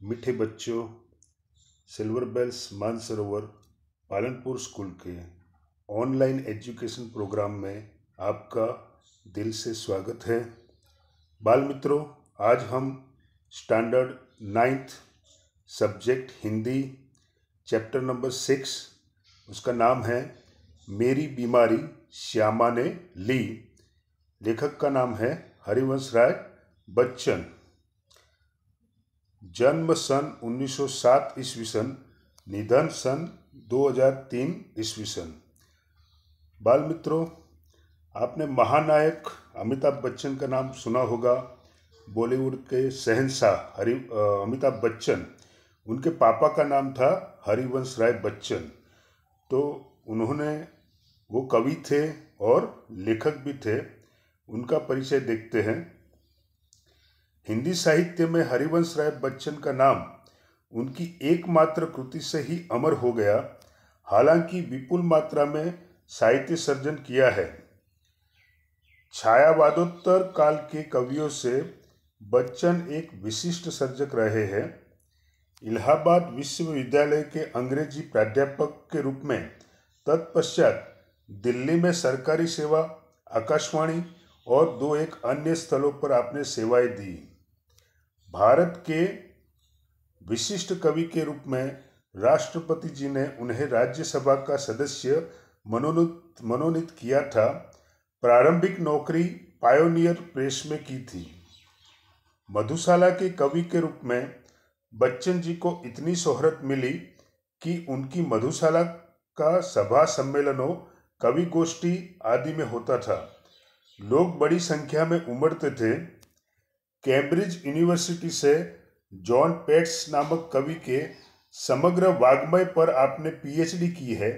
मीठे बच्चों, silver bells Mansarovar Palanpur school के ऑनलाइन एजुकेशन प्रोग्राम में आपका दिल से स्वागत है। बाल मित्रों, आज हम standard 9th subject Hindi chapter number 6, उसका नाम है मेरी बीमारी श्यामा ने ली। लेखक का नाम है हरिवंश राय बच्चन। जन्म सन 1907 ईस्वी सन, निधन सन 2003 ईस्वी सन। बाल मित्रों, आपने महानायक अमिताभ बच्चन का नाम सुना होगा। बॉलीवुड के शहंशाह अमिताभ बच्चन, उनके पापा का नाम था हरिवंश राय बच्चन। तो वो कवि थे और लेखक भी थे। उनका परिचय देखते हैं। हिंदी साहित्य में हरिवंश राय बच्चन का नाम उनकी एकमात्र कृति से ही अमर हो गया। हालांकि विपुल मात्रा में साहित्य सर्जन किया है। छायावादोत्तर काल के कवियों से बच्चन एक विशिष्ट सर्जक रहे हैं। इलाहाबाद विश्वविद्यालय के अंग्रेजी प्राध्यापक के रूप में, तत्पश्चात दिल्ली में सरकारी सेवा, आकाशवाणी और 2-1 अन्य स्थलों पर आपने सेवाएं दी। भारत के विशिष्ट कवि के रूप में राष्ट्रपति जी ने उन्हें राज्यसभा का सदस्य मनोनीत किया था। प्रारंभिक नौकरी पायोनियर प्रेस में की थी। मधुशाला के कवि के रूप में बच्चन जी को इतनी शोहरत मिली कि उनकी मधुशाला का सभा सम्मेलनों, कवि गोष्ठी आदि में होता था। लोग बड़ी संख्या में उमड़ते थे। कैम्ब्रिज यूनिवर्सिटी से जॉन पेट्स नामक कवि के समग्र वाङ्मय पर आपने पीएचडी की है।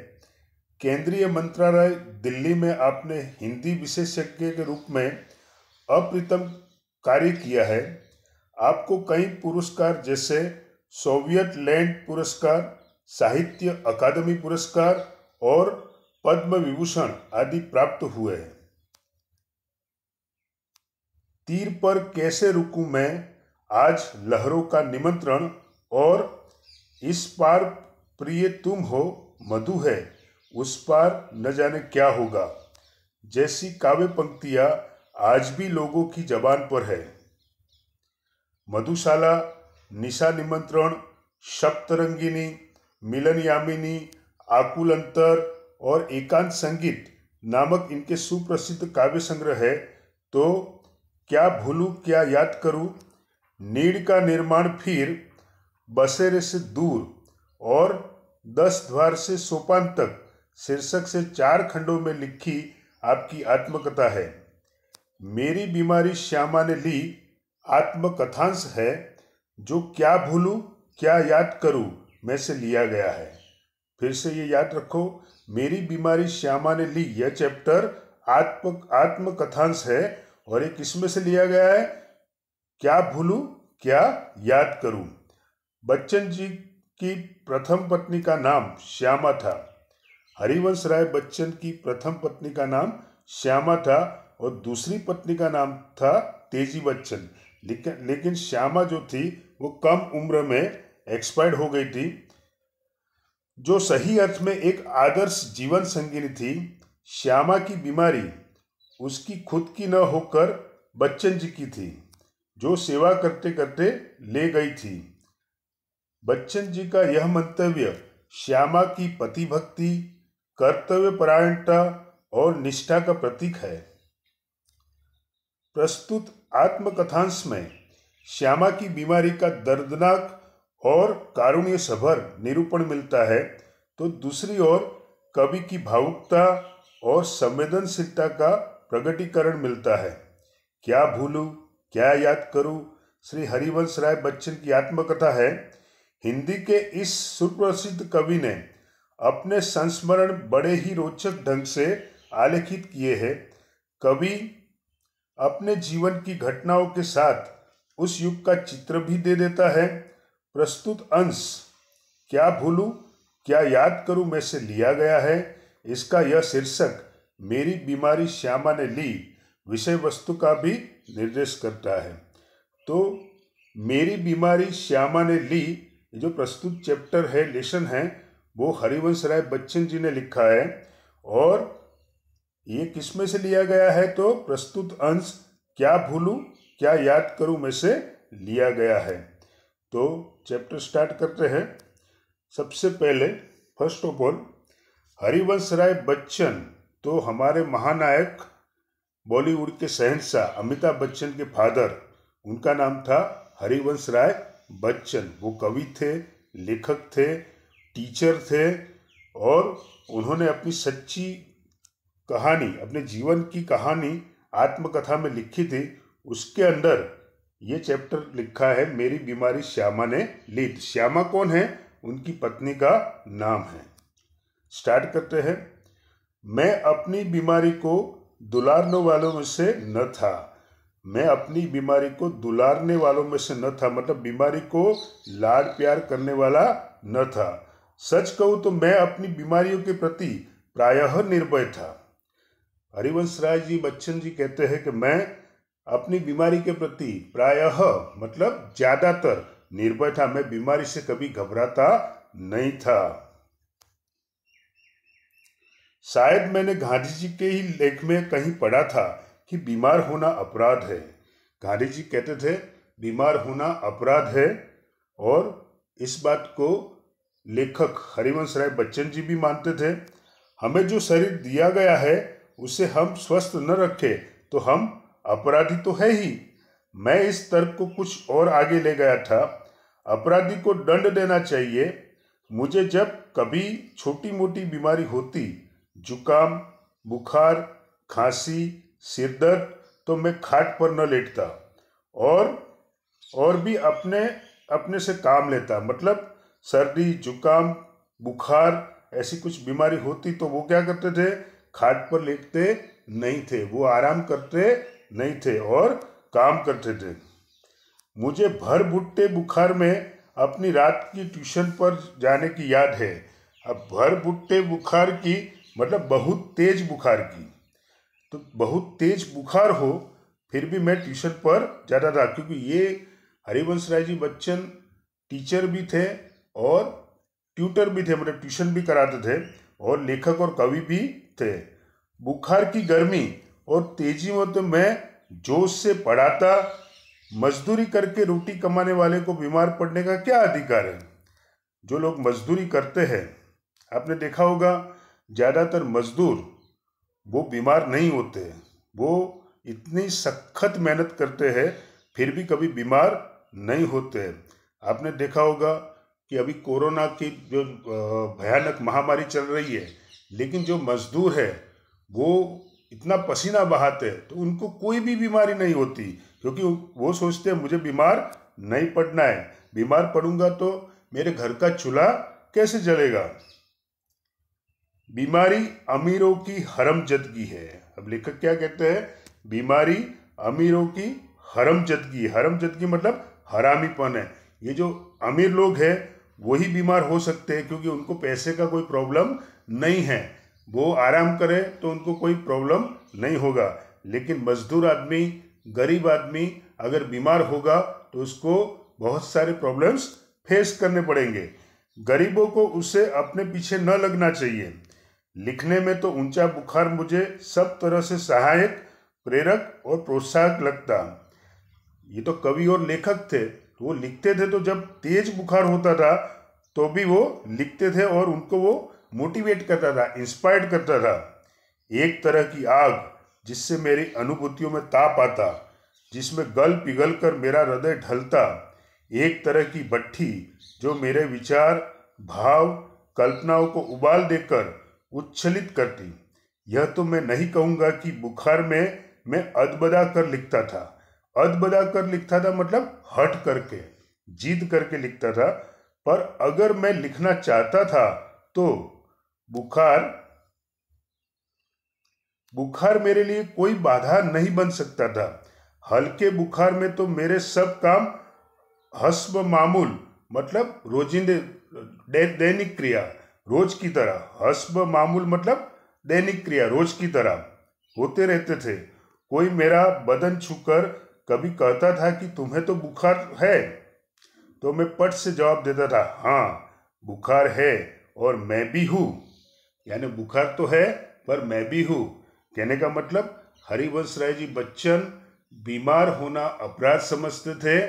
केंद्रीय मंत्रालय दिल्ली में आपने हिंदी विशेषज्ञ के रूप में अप्रतिम कार्य किया है। आपको कई पुरस्कार जैसे सोवियत लैंड पुरस्कार, साहित्य अकादमी पुरस्कार और पद्म विभूषण आदि प्राप्त हुए हैं। तीर पर कैसे रुकूं मैं, आज लहरों का निमंत्रण और इस पार प्रिय तुम हो, मधु है उस पार न जाने क्या होगा जैसी काव्य पंक्तियां आज भी लोगों की जबान पर है। मधुशाला, निशा निमंत्रण, सप्तरंगिनी, मिलन यामिनी, आकुल अंतर और एकांत संगीत नामक इनके सुप्रसिद्ध काव्य संग्रह है। तो क्या भूलूं क्या याद करूं, नीड़ का निर्माण फिर, बसेरे से दूर और 10 द्वार से सोपान तक शीर्षक से 4 खंडों में लिखी आपकी आत्मकथा है। मेरी बीमारी श्यामा ने ली आत्मकथांश है, जो क्या भूलूं क्या याद करूं में से लिया गया है। फिर से ये याद रखो, मेरी बीमारी श्यामा ने ली, यह चैप्टर आत्मकथांश है और ये किसमें से लिया गया है? क्या भूलूं क्या याद करूं। बच्चन जी की प्रथम पत्नी का नाम श्यामा था। हरिवंश राय बच्चन की प्रथम पत्नी का नाम श्यामा था और दूसरी पत्नी का नाम था तेजी बच्चन। लेकिन श्यामा जो थी वो कम उम्र में एक्सपायर्ड हो गई थी, जो सही अर्थ में एक आदर्श जीवन संगिनी थी। श्यामा की बीमारी उसकी खुद की न होकर बच्चन जी की थी, जो सेवा करते करते ले गई थी। बच्चन जी का यह मंतव्य श्यामा की पति भक्ति, कर्तव्य परायणता और निष्ठा का प्रतीक है। प्रस्तुत आत्मकथांश में श्यामा की बीमारी का दर्दनाक और कारुण्य सभर निरूपण मिलता है, तो दूसरी ओर कवि की भावुकता और संवेदनशीलता का प्रकटीकरण मिलता है। क्या भूलूं क्या याद करूं श्री हरिवंश राय बच्चन की आत्मकथा है। हिंदी के इस सुप्रसिद्ध कवि ने अपने संस्मरण बड़े ही रोचक ढंग से आलेखित किए हैं। कवि अपने जीवन की घटनाओं के साथ उस युग का चित्र भी दे देता है। प्रस्तुत अंश क्या भूलूं क्या याद करूं में से लिया गया है। इसका यह शीर्षक मेरी बीमारी श्यामा ने ली विषय वस्तु का भी निर्देश करता है। तो मेरी बीमारी श्यामा ने ली, जो प्रस्तुत चैप्टर है, लेसन है, वो हरिवंश राय बच्चन जी ने लिखा है। और ये किस में से लिया गया है? तो प्रस्तुत अंश क्या भूलूं क्या याद करूं में से लिया गया है। तो चैप्टर स्टार्ट करते हैं। सबसे पहले first of all, Harivansh Rai Bachchan तो हमारे महानायक बॉलीवुड के शहंशाह अमिताभ बच्चन के फादर, उनका नाम था हरिवंश राय बच्चन। वो कवि थे, लेखक थे, टीचर थे और उन्होंने अपनी सच्ची कहानी, अपने जीवन की कहानी आत्मकथा में लिखी थी। उसके अंदर ये चैप्टर लिखा है, मेरी बीमारी श्यामा ने ली। श्यामा कौन है? उनकी पत्नी का नाम है। स्टार्ट करते हैं। मैं अपनी बीमारी को दुलारने वालों में से न था। मैं अपनी बीमारी को दुलारने वालों में से न था, मतलब बीमारी को लाड प्यार करने वाला न था। सच कहूँ तो मैं अपनी बीमारियों के प्रति प्रायः निर्भय था। हरिवंश राय जी बच्चन जी कहते हैं कि मैं अपनी बीमारी के प्रति प्रायः मतलब ज्यादातर निर्भय था। मैं बीमारी से कभी घबराता नहीं था। शायद मैंने गांधी जी के ही लेख में कहीं पढ़ा था कि बीमार होना अपराध है। गांधी जी कहते थे बीमार होना अपराध है, और इस बात को लेखक हरिवंश राय बच्चन जी भी मानते थे। हमें जो शरीर दिया गया है उसे हम स्वस्थ न रखें तो हम अपराधी तो है ही। मैं इस तर्क को कुछ और आगे ले गया था। अपराधी को दंड देना चाहिए। मुझे जब कभी छोटी मोटी बीमारी होती, जुकाम, बुखार, खांसी, सिर दर्द, तो मैं खाट पर न लेटता और भी अपने से काम लेता। मतलब सर्दी, जुकाम, बुखार ऐसी कुछ बीमारी होती तो वो क्या करते थे? खाट पर लेटते नहीं थे, वो आराम करते नहीं थे और काम करते थे। मुझे भर भुट्टे बुखार में अपनी रात की ट्यूशन पर जाने की याद है। अब भर भुट्टे बुखार की मतलब बहुत तेज बुखार की, तो बहुत तेज बुखार हो फिर भी मैं ट्यूशन पर जाता था, क्योंकि ये हरिवंश राय जी बच्चन टीचर भी थे और ट्यूटर भी थे, मतलब ट्यूशन भी कराते थे और लेखक और कवि भी थे। बुखार की गर्मी और तेजी में तो मैं जोश से पढ़ाता। मजदूरी करके रोटी कमाने वाले को बीमार पड़ने का क्या अधिकार है? जो लोग मजदूरी करते हैं, आपने देखा होगा ज़्यादातर मजदूर वो बीमार नहीं होते। वो इतनी सख्त मेहनत करते हैं फिर भी कभी बीमार नहीं होते। आपने देखा होगा कि अभी कोरोना की जो भयानक महामारी चल रही है, लेकिन जो मजदूर है वो इतना पसीना बहाते हैं तो उनको कोई भी बीमारी नहीं होती, क्योंकि वो सोचते हैं मुझे बीमार नहीं पड़ना है। बीमार पड़ूंगा तो मेरे घर का चूल्हा कैसे जलेगा। बीमारी अमीरों की हरमजदगी है। अब लेखक क्या कहते हैं? बीमारी अमीरों की हरमजदगी। हरमजदगी मतलब हरामीपन है। ये जो अमीर लोग हैं वही बीमार हो सकते हैं, क्योंकि उनको पैसे का कोई प्रॉब्लम नहीं है। वो आराम करे तो उनको कोई प्रॉब्लम नहीं होगा। लेकिन मजदूर आदमी, गरीब आदमी अगर बीमार होगा तो उसको बहुत सारे प्रॉब्लम्स फेस करने पड़ेंगे। गरीबों को उसे अपने पीछे न लगना चाहिए। लिखने में तो ऊंचा बुखार मुझे सब तरह से सहायक, प्रेरक और प्रोत्साहक लगता। ये तो कवि और लेखक थे, तो वो लिखते थे, तो जब तेज बुखार होता था तो भी वो लिखते थे और उनको वो मोटिवेट करता था, इंस्पायर्ड करता था। एक तरह की आग जिससे मेरी अनुभूतियों में ताप आता, जिसमें गल पिघल कर मेरा हृदय ढलता। एक तरह की भट्ठी जो मेरे विचार, भाव, कल्पनाओं को उबाल देकर उच्छलित करती। यह तो मैं नहीं कहूँगा कि बुखार में मैं अदबदा कर लिखता था। अदबदा कर लिखता था मतलब हट करके, जिद करके लिखता था। पर अगर मैं लिखना चाहता था तो बुखार मेरे लिए कोई बाधा नहीं बन सकता था। हल्के बुखार में तो मेरे सब काम हस्ब मामूल मतलब रोजिंदे दैनिक क्रिया रोज की तरह, हस्ब मामूल मतलब दैनिक क्रिया रोज की तरह होते रहते थे। कोई मेरा बदन छूकर कभी कहता था कि तुम्हें तो बुखार है, तो मैं पट से जवाब देता था, हाँ बुखार है और मैं भी हूँ। यानी बुखार तो है पर मैं भी हूँ। कहने का मतलब हरिवंश राय जी बच्चन बीमार होना अपराध समझते थे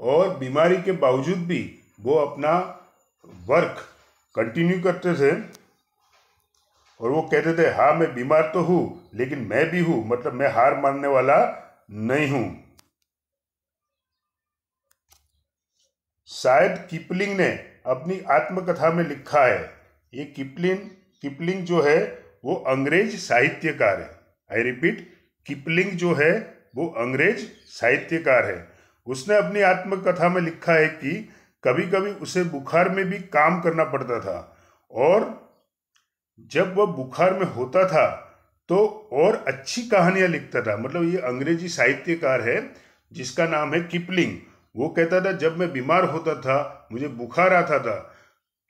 और बीमारी के बावजूद भी वो अपना वर्क कंटिन्यू करते थे और वो कहते थे, हाँ मैं बीमार तो हूँ लेकिन मैं भी हूँ, मतलब मैं हार मानने वाला नहीं हूँ। शायद किपलिंग ने अपनी आत्मकथा में लिखा है, ये किपलिंग जो है वो अंग्रेज साहित्यकार है। आई रिपीट, किपलिंग जो है वो अंग्रेज साहित्यकार है। उसने अपनी आत्मकथा में लिखा है कि कभी कभी उसे बुखार में भी काम करना पड़ता था और जब वह बुखार में होता था तो और अच्छी कहानियां लिखता था। मतलब ये अंग्रेजी साहित्यकार है जिसका नाम है किपलिंग। वो कहता था जब मैं बीमार होता था, मुझे बुखार आता था,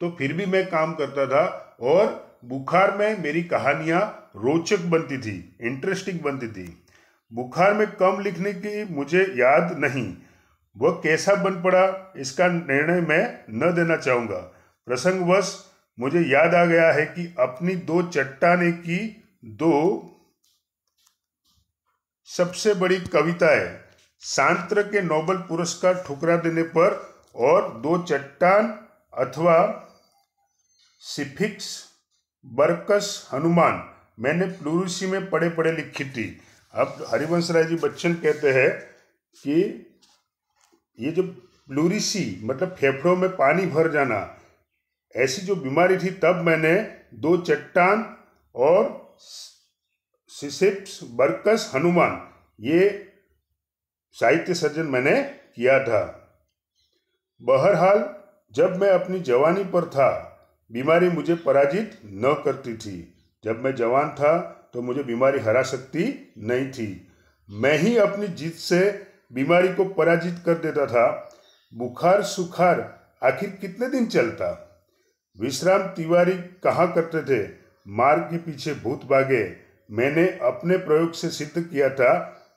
तो फिर भी मैं काम करता था और बुखार में मेरी कहानियां रोचक बनती थी, इंटरेस्टिंग बनती थी। बुखार में कम लिखने की मुझे याद नहीं, वह कैसा बन पड़ा इसका निर्णय मैं न देना चाहूँगा। प्रसंगवश मुझे याद आ गया है कि अपनी दो चट्टाने की दो सबसे बड़ी कविताएं सांत्र के नोबेल पुरस्कार ठुकरा देने पर और दो चट्टान अथवा सिफिक्स बरकस हनुमान मैंने प्लूरिसी में पढ़े पढ़े लिखी थी। अब हरिवंश राय जी बच्चन कहते हैं कि ये जो प्लूरिसी मतलब फेफड़ों में पानी भर जाना, ऐसी जो बीमारी थी, तब मैंने दो चट्टान और सिसिप्स बरकस हनुमान ये साहित्य सर्जन मैंने किया था। बहरहाल जब मैं अपनी जवानी पर था, बीमारी मुझे पराजित न करती थी। जब मैं जवान था तो मुझे बीमारी हरा सकती नहीं थी, मैं ही अपनी जीत से बीमारी को पराजित कर देता था। बुखार सुखार आखिर कितने दिन चलता। विश्राम तिवारी कहा करते थे, मार के पीछे भूत भागे। मैंने अपने प्रयोग से सिद्ध किया था,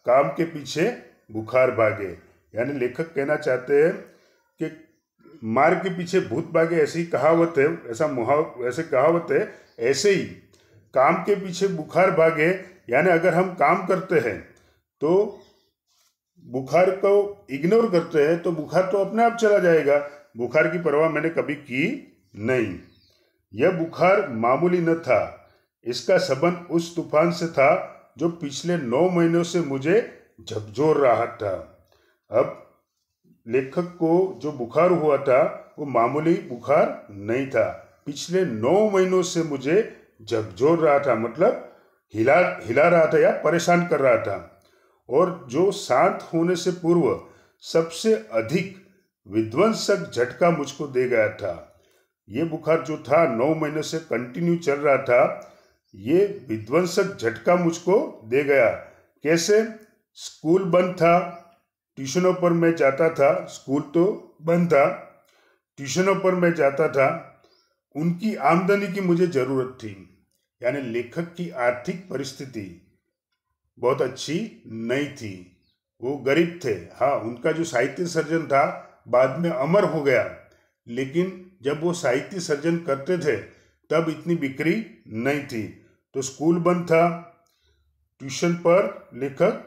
काम के पीछे बुखार भागे। यानी लेखक कहना चाहते हैं कि मार के पीछे भूत भागे ऐसी कहावत है, ऐसे कहावत है, ऐसे ही काम के पीछे बुखार भागे। यानी अगर हम काम करते हैं तो बुखार को इग्नोर करते हैं तो बुखार तो अपने आप चला जाएगा। बुखार की परवाह मैंने कभी की नहीं। यह बुखार मामूली न था, इसका संबंध उस तूफान से था जो पिछले 9 महीनों से मुझे झकझोर रहा था। अब लेखक को जो बुखार हुआ था वो मामूली बुखार नहीं था, पिछले 9 महीनों से मुझे झकझोर रहा था, मतलब हिला रहा था या परेशान कर रहा था, और जो शांत होने से पूर्व सबसे अधिक विध्वंसक झटका मुझको दे गया था। ये बुखार जो था 9 महीने से कंटिन्यू चल रहा था, ये विध्वंसक झटका मुझको दे गया। कैसे? स्कूल बंद था, ट्यूशनों पर मैं जाता था, स्कूल तो बंद था, ट्यूशनों पर मैं जाता था, उनकी आमदनी की मुझे जरूरत थी। यानी लेखक की आर्थिक परिस्थिति बहुत अच्छी नहीं थी, वो गरीब थे। हाँ, उनका जो साहित्य सर्जन था बाद में अमर हो गया, लेकिन जब वो साहित्य सर्जन करते थे तब इतनी बिक्री नहीं थी। तो स्कूल बंद था, ट्यूशन पर लेखक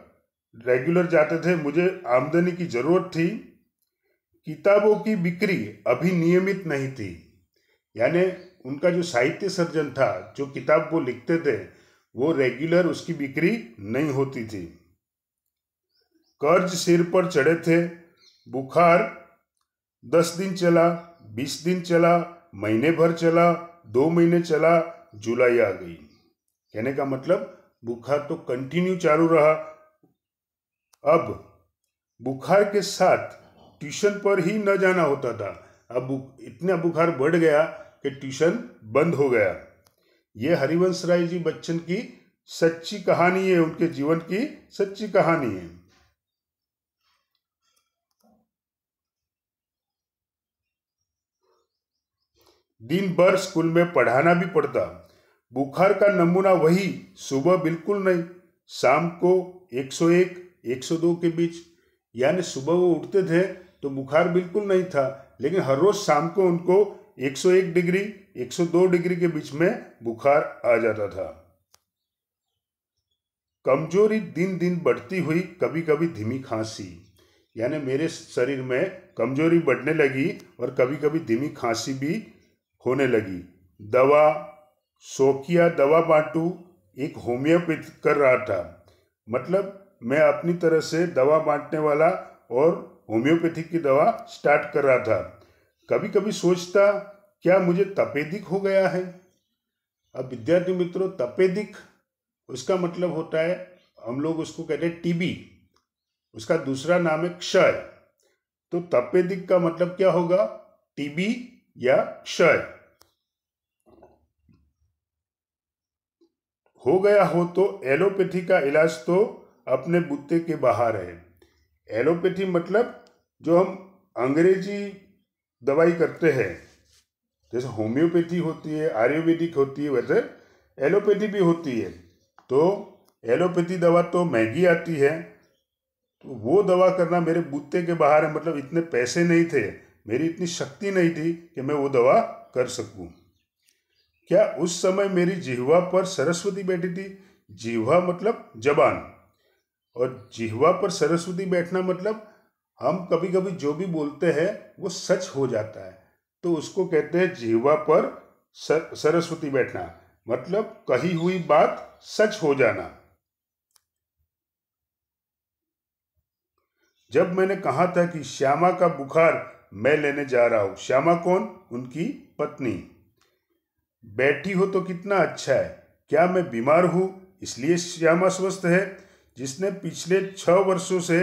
रेगुलर जाते थे, मुझे आमदनी की जरूरत थी, किताबों की बिक्री अभी नियमित नहीं थी। यानी उनका जो साहित्य सर्जन था, जो किताब वो लिखते थे, वो रेगुलर उसकी बिक्री नहीं होती थी। कर्ज सिर पर चढ़े थे, बुखार 10 दिन चला, 20 दिन चला, महीने भर चला, 2 महीने चला, जुलाई आ गई। कहने का मतलब बुखार तो कंटिन्यू चालू रहा। अब बुखार के साथ ट्यूशन पर ही न जाना होता था। अब इतना बुखार बढ़ गया कि ट्यूशन बंद हो गया। ये हरिवंश राय जी बच्चन की सच्ची कहानी है, उनके जीवन की सच्ची कहानी है। दिन भर स्कूल में पढ़ाना भी पड़ता। बुखार का नमूना वही, सुबह बिल्कुल नहीं, शाम को 101 102 के बीच। यानी सुबह वो उठते थे तो बुखार बिल्कुल नहीं था, लेकिन हर रोज शाम को उनको 101 डिग्री 102 डिग्री के बीच में बुखार आ जाता था। कमजोरी दिन दिन बढ़ती हुई, कभी कभी धीमी खांसी, यानी मेरे शरीर में कमजोरी बढ़ने लगी और कभी कभी धीमी खांसी भी होने लगी। दवा, शौकिया दवा बांटू, एक होम्योपैथ कर रहा था, मतलब मैं अपनी तरह से दवा बांटने वाला और होम्योपैथिक की दवा स्टार्ट कर रहा था। कभी कभी सोचता क्या मुझे तपेदिक हो गया है। अब विद्यार्थी मित्रों, तपेदिक उसका मतलब होता है, हम लोग उसको कहते हैं टीबी, उसका दूसरा नाम है क्षय। तो तपेदिक का मतलब क्या होगा? टीबी या क्षय। हो गया हो तो एलोपैथी का इलाज तो अपने बुत्ते के बाहर है। एलोपैथी मतलब जो हम अंग्रेजी दवाई करते हैं, जैसे होम्योपैथी होती है, आयुर्वेदिक होती है, वैसे एलोपैथी भी होती है। तो एलोपैथी दवा तो महंगी आती है, तो वो दवा करना मेरे बुत्ते के बाहर है, मतलब इतने पैसे नहीं थे, मेरी इतनी शक्ति नहीं थी कि मैं वो दवा कर सकूं। क्या उस समय मेरी जिह्वा पर सरस्वती बैठी थी? जिह्वा मतलब जबान, और जिह्वा पर सरस्वती बैठना मतलब हम कभी कभी जो भी बोलते हैं वो सच हो जाता है, तो उसको कहते हैं जिह्वा पर सरस्वती बैठना, मतलब कही हुई बात सच हो जाना। जब मैंने कहा था कि श्यामा का बुखार मैं लेने जा रहा हूं, श्यामा कौन? उनकी पत्नी। बैठी हो तो कितना अच्छा है, क्या मैं बीमार हूं इसलिए श्यामा स्वस्थ है? जिसने पिछले 6 वर्षों से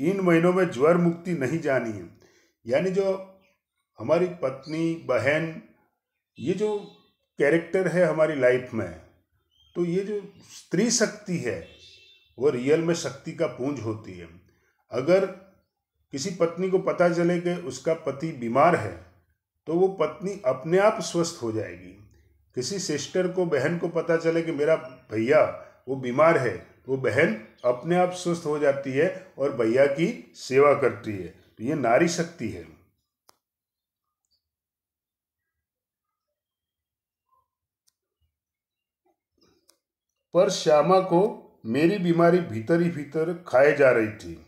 इन महीनों में ज्वर मुक्ति नहीं जानी है। यानी जो हमारी पत्नी, बहन, ये जो कैरेक्टर है हमारी लाइफ में, तो ये जो स्त्री शक्ति है वो रियल में शक्ति का पुंज होती है। अगर किसी पत्नी को पता चले कि उसका पति बीमार है तो वो पत्नी अपने आप स्वस्थ हो जाएगी। किसी सिस्टर को, बहन को पता चले कि मेरा भैया वो बीमार है, वो बहन अपने आप स्वस्थ हो जाती है और भैया की सेवा करती है। तो ये नारी शक्ति है। पर श्यामा को मेरी बीमारी भीतर ही भीतर खाए जा रही थी।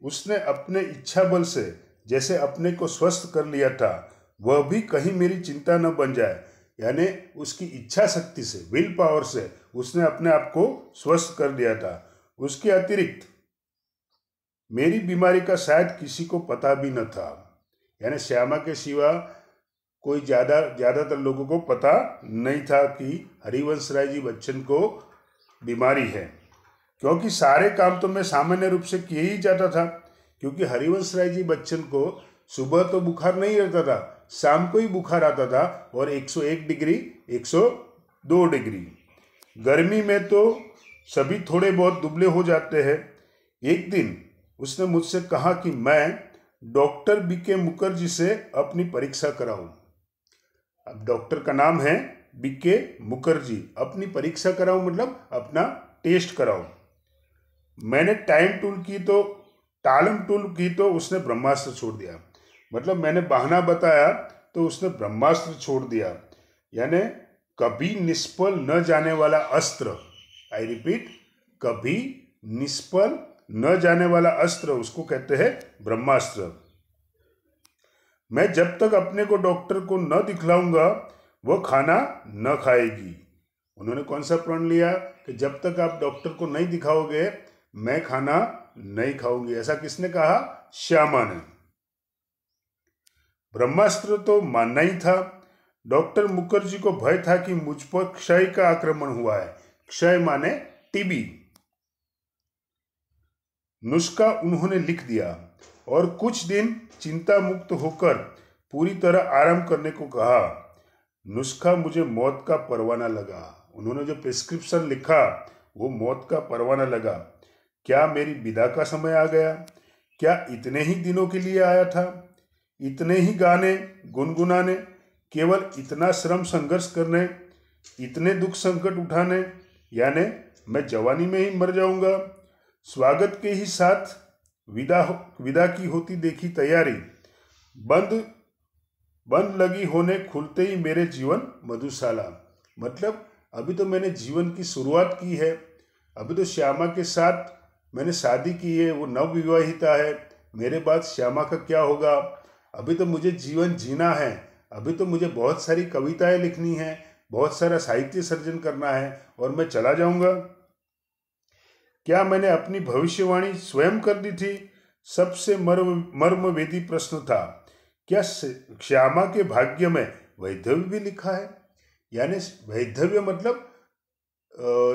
उसने अपने इच्छा बल से जैसे अपने को स्वस्थ कर लिया था, वह भी कहीं मेरी चिंता न बन जाए। यानी उसकी इच्छा शक्ति से, विल पावर से उसने अपने आप को स्वस्थ कर दिया था। उसके अतिरिक्त मेरी बीमारी का शायद किसी को पता भी न था। यानी श्यामा के सिवा कोई ज़्यादातर लोगों को पता नहीं था कि हरिवंश राय जी बच्चन को बीमारी है, क्योंकि सारे काम तो मैं सामान्य रूप से किए ही जाता था। क्योंकि हरिवंश राय जी बच्चन को सुबह तो बुखार नहीं रहता था, शाम को ही बुखार आता था, और 101 डिग्री 102 डिग्री। गर्मी में तो सभी थोड़े बहुत दुबले हो जाते हैं। एक दिन उसने मुझसे कहा कि मैं डॉक्टर बीके मुखर्जी से अपनी परीक्षा कराऊं। अब डॉक्टर का नाम है बीके मुखर्जी, अपनी परीक्षा कराऊं मतलब अपना टेस्ट कराऊं। मैंने टालम टूल की तो उसने ब्रह्मास्त्र छोड़ दिया। मतलब मैंने बहाना बताया तो उसने ब्रह्मास्त्र छोड़ दिया। यानी कभी निष्फल न जाने वाला अस्त्र, आई रिपीट, कभी निष्फल न जाने वाला अस्त्र, उसको कहते हैं ब्रह्मास्त्र। मैं जब तक अपने को डॉक्टर को न दिखलाऊंगा वह खाना न खाएगी। उन्होंने कौन सा प्रण लिया कि जब तक आप डॉक्टर को नहीं दिखाओगे मैं खाना नहीं खाऊंगी। ऐसा किसने कहा? श्यामा ने। ब्रह्मास्त्र तो मानना ही था। डॉक्टर मुखर्जी को भय था कि मुझ पर क्षय का आक्रमण हुआ है। क्षय माने टीबी। नुस्खा उन्होंने लिख दिया और कुछ दिन चिंता मुक्त होकर पूरी तरह आराम करने को कहा। नुस्खा मुझे मौत का परवाना लगा। उन्होंने जो प्रिस्क्रिप्शन लिखा वो मौत का परवाना लगा। क्या मेरी विदा का समय आ गया? क्या इतने ही दिनों के लिए आया था? इतने ही गाने गुनगुनाने, केवल इतना श्रम संघर्ष करने, इतने दुख संकट उठाने? यानी मैं जवानी में ही मर जाऊंगा? स्वागत के ही साथ विदा की होती देखी तैयारी, बंद बंद लगी होने खुलते ही मेरे जीवन मधुशाला। मतलब अभी तो मैंने जीवन की शुरुआत की है, अभी तो श्यामा के साथ मैंने शादी की है, वो नवविवाहिता है। मेरे बाद श्यामा का क्या होगा? अभी तो मुझे जीवन जीना है, अभी तो मुझे बहुत सारी कविताएं लिखनी है, बहुत सारा साहित्य सर्जन करना है और मैं चला जाऊंगा। क्या मैंने अपनी भविष्यवाणी स्वयं कर दी थी? सबसे मर्मवेदी प्रश्न था। क्या श्यामा के भाग्य में वैधव्य भी लिखा है? यानी वैधव्य मतलब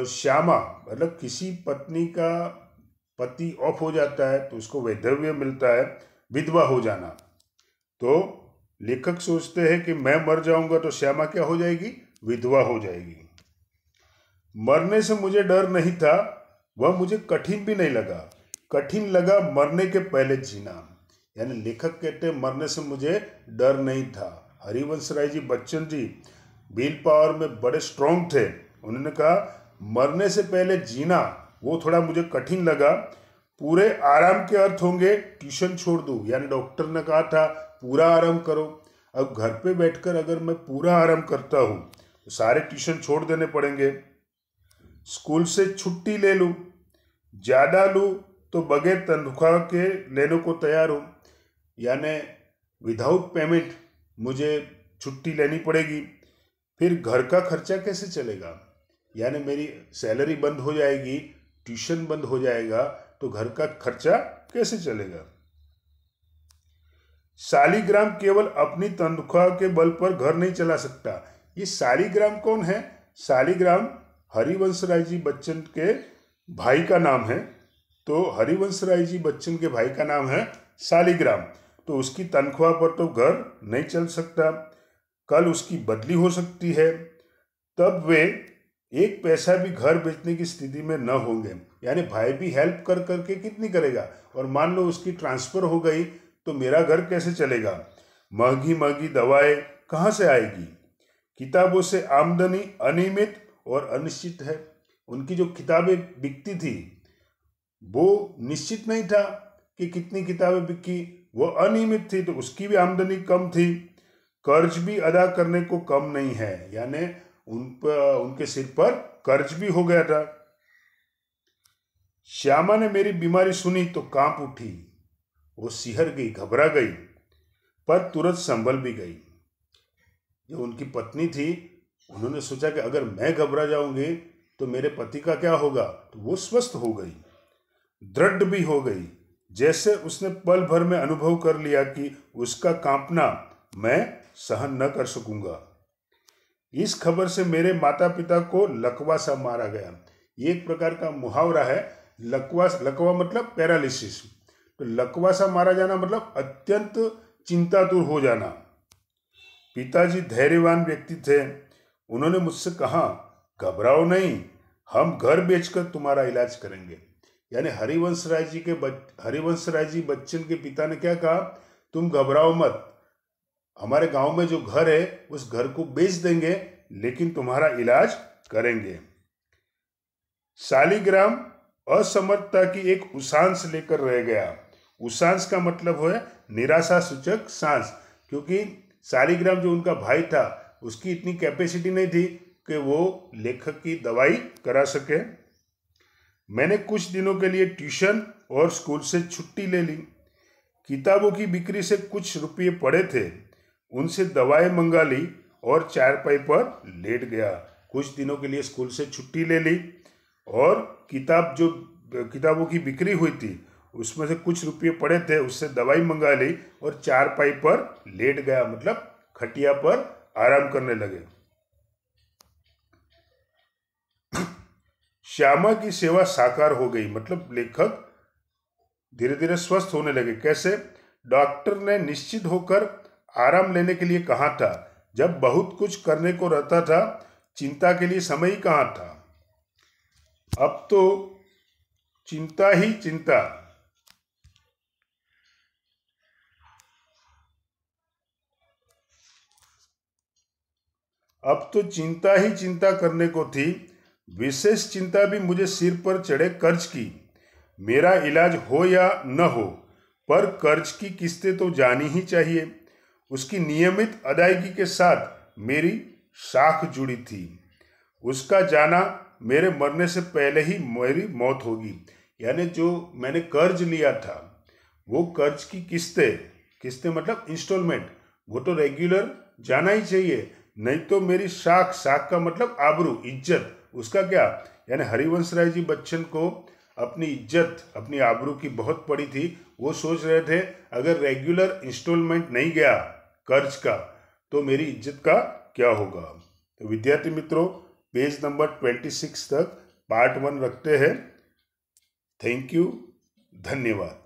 श्यामा मतलब किसी पत्नी का पति ऑफ हो जाता है तो उसको वैधव्य मिलता है, विधवा हो जाना। तो लेखक सोचते हैं कि मैं मर जाऊंगा तो श्यामा क्या हो जाएगी? विधवा हो जाएगी। मरने से मुझे डर नहीं था, वह मुझे कठिन भी नहीं लगा। कठिन लगा मरने के पहले जीना। यानी लेखक कहते हैं मरने से मुझे डर नहीं था। हरिवंश राय जी बच्चन जी विल पावर में बड़े स्ट्रांग थे। उन्होंने कहा मरने से पहले जीना वो थोड़ा मुझे कठिन लगा। पूरे आराम के अर्थ होंगे ट्यूशन छोड़ दूं। यानी डॉक्टर ने कहा था पूरा आराम करो। अब घर पे बैठकर अगर मैं पूरा आराम करता हूँ तो सारे ट्यूशन छोड़ देने पड़ेंगे। स्कूल से छुट्टी ले लूँ, ज़्यादा लूँ तो बगैर तनख्वाह के लेने को तैयार हूँ। यानी विदाउट पेमेंट मुझे छुट्टी लेनी पड़ेगी। फिर घर का खर्चा कैसे चलेगा? यानी मेरी सैलरी बंद हो जाएगी, ट्यूशन बंद हो जाएगा तो घर का खर्चा कैसे चलेगा? शालिग्राम केवल अपनी तनख्वाह के बल पर घर नहीं चला सकता। ये शालिग्राम कौन है? शालिग्राम हरिवंश राय जी बच्चन के भाई का नाम है। तो हरिवंश राय जी बच्चन के भाई का नाम है शालिग्राम। तो उसकी तनख्वाह पर तो घर नहीं चल सकता, कल उसकी बदली हो सकती है, तब वे एक पैसा भी घर बेचने की स्थिति में न होंगे। यानी भाई भी हेल्प कर करके कितनी करेगा? और मान लो उसकी ट्रांसफर हो गई तो मेरा घर कैसे चलेगा? महंगी महंगी दवाएं कहाँ से आएगी? किताबों से आमदनी अनियमित और अनिश्चित है। उनकी जो किताबें बिकती थी वो निश्चित नहीं था कि कितनी किताबें बिकी, वो अनियमित थी तो उसकी भी आमदनी कम थी। कर्ज भी अदा करने को कम नहीं है। यानी उनके सिर पर कर्ज भी हो गया था। श्यामा ने मेरी बीमारी सुनी तो कांप उठी। वो सिहर गई, घबरा गई, पर तुरंत संभल भी गई। जो उनकी पत्नी थी उन्होंने सोचा कि अगर मैं घबरा जाऊंगी तो मेरे पति का क्या होगा? तो वो स्वस्थ हो गई, दृढ़ भी हो गई। जैसे उसने पल भर में अनुभव कर लिया कि उसका कांपना मैं सहन न कर सकूंगा। इस खबर से मेरे माता पिता को लकवा सा मारा गया। ये एक प्रकार का मुहावरा है। लकवा मतलब पैरालिसिस। तो लकवा सा मारा जाना मतलब अत्यंत चिंतातुर हो जाना। पिताजी धैर्यवान व्यक्ति थे। उन्होंने मुझसे कहा घबराओ नहीं, हम घर बेचकर तुम्हारा इलाज करेंगे। यानी हरिवंश राय जी बच्चन के पिता ने क्या कहा? तुम घबराओ मत, हमारे गांव में जो घर है उस घर को बेच देंगे लेकिन तुम्हारा इलाज करेंगे। शालिग्राम असमर्थता की एक उसांस लेकर रह गया। उसांस का मतलब है निराशा सूचक सांस। क्योंकि शालिग्राम जो उनका भाई था उसकी इतनी कैपेसिटी नहीं थी कि वो लेखक की दवाई करा सके। मैंने कुछ दिनों के लिए ट्यूशन और स्कूल से छुट्टी ले ली। किताबों की बिक्री से कुछ रुपये पड़े थे, उनसे दवाएं मंगा ली और चारपाई पर लेट गया। कुछ दिनों के लिए स्कूल से छुट्टी ले ली और किताबों की बिक्री हुई थी उसमें से कुछ रुपये पड़े थे, उससे दवाई मंगा ली और चारपाई पर लेट गया। मतलब खटिया पर आराम करने लगे। श्यामा की सेवा साकार हो गई। मतलब लेखक धीरे धीरे स्वस्थ होने लगे। कैसे? डॉक्टर ने निश्चित होकर आराम लेने के लिए कहा था। जब बहुत कुछ करने को रहता था, चिंता के लिए समय ही कहाँ था। अब तो चिंता ही चिंता। अब तो चिंता ही चिंता करने को थी। विशेष चिंता भी मुझे सिर पर चढ़े कर्ज की। मेरा इलाज हो या न हो, पर कर्ज की किस्तें तो जानी ही चाहिए। उसकी नियमित अदायगी के साथ मेरी साख जुड़ी थी। उसका जाना मेरे मरने से पहले ही मेरी मौत होगी। यानी जो मैंने कर्ज लिया था, वो कर्ज की किस्तें किस्तें मतलब इंस्टॉलमेंट, वो तो रेगुलर जाना ही चाहिए। नहीं तो मेरी साख, साख का मतलब आबरू, इज्जत, उसका क्या। यानी हरिवंश राय जी बच्चन को अपनी इज्जत, अपनी आबरू की बहुत पड़ी थी। वो सोच रहे थे अगर रेगुलर इंस्टॉलमेंट नहीं गया कर्ज का तो मेरी इज्जत का क्या होगा। तो विद्यार्थी मित्रों, पेज नंबर 26 तक पार्ट 1 रखते हैं। थैंक यू, धन्यवाद।